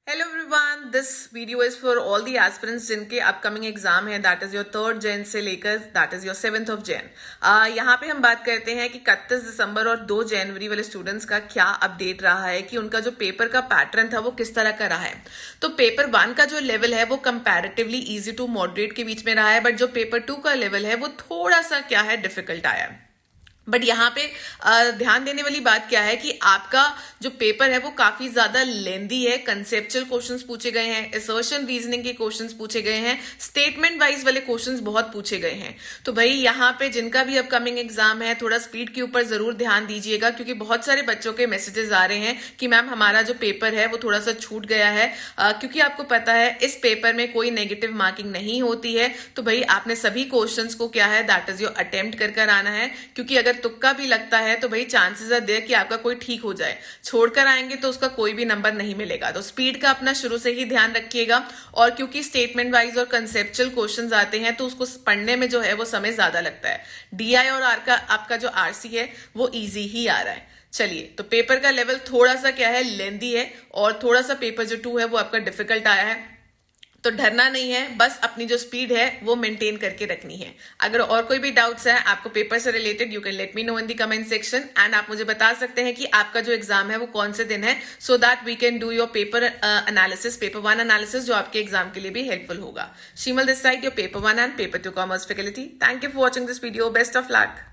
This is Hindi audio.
Hello everyone, this video is for all the aspirants जिनके अपकमिंग एग्जाम है, that is your 3rd Jain से लेकर that is your 7th of Jain. यहाँ पे हम बात करते हैं कि 31 दिसंबर और 2 जनवरी वाले स्टूडेंट्स का क्या अपडेट रहा है, कि उनका जो पेपर का पैटर्न था वो किस तरह का रहा है। तो पेपर 1 का जो लेवल है वो कंपैरेटिवली इजी टू मॉडरेट के बीच में रहा है, बट जो पेपर 2 का लेवल है वो थोड़ा सा क्या है, डिफिकल्ट आया है। बट यहाँ पे ध्यान देने वाली बात क्या है कि आपका जो पेपर है वो काफी ज्यादा लेंदी है। कंसेप्चुअल क्वेश्चंस पूछे गए हैं, असर्शन रीजनिंग के क्वेश्चंस पूछे गए हैं, स्टेटमेंट वाइज वाले क्वेश्चंस बहुत पूछे गए हैं। तो भाई यहाँ पे जिनका भी अपकमिंग एग्जाम है, थोड़ा स्पीड के ऊपर जरूर ध्यान दीजिएगा, क्योंकि बहुत सारे बच्चों के मैसेजेस आ रहे हैं कि मैम हमारा जो पेपर है वो थोड़ा सा छूट गया है। क्योंकि आपको पता है इस पेपर में कोई नेगेटिव मार्किंग नहीं होती है। तो भाई आपने सभी क्वेश्चंस को क्या है, दैट इज योर अटेम्प्ट कर आना है, क्योंकि अगर तुक्का भी लगता है तो भाई चांसेस आर देयर कि आपका कोई ठीक हो जाए। छोड़कर आएंगे तो उसका कोई भी नंबर नहीं मिलेगा। तो स्पीड का अपना शुरू से ही ध्यान रखिएगा। और क्योंकि स्टेटमेंट वाइज और कंसेप्चुअल क्वेश्चंस आते हैं तो उसको पढ़ने में जो है वो समय ज्यादा लगता है। डीआई और आर का आपका जो आरसी है वो इजी ही आ रहा है। चलिए, तो पेपर का लेवल थोड़ा सा क्या है, लेंदी है, और थोड़ा सा पेपर जो 2 है वो आपका डिफिकल्ट आया है। तो डरना नहीं है, बस अपनी जो स्पीड है वो मेंटेन करके रखनी है। अगर और कोई भी डाउट्स है आपको पेपर से related, you can let me know in the comment section, and आप मुझे बता सकते हैं कि आपका जो एग्जाम है वो कौन से दिन है, so that we can do your paper analysis, paper 1 analysis, जो आपके एग्जाम के लिए भी हेल्पफुल होगा। शीमल this side, your paper 1 and paper 2 commerce faculty. Thank you for watching this video. Best of luck.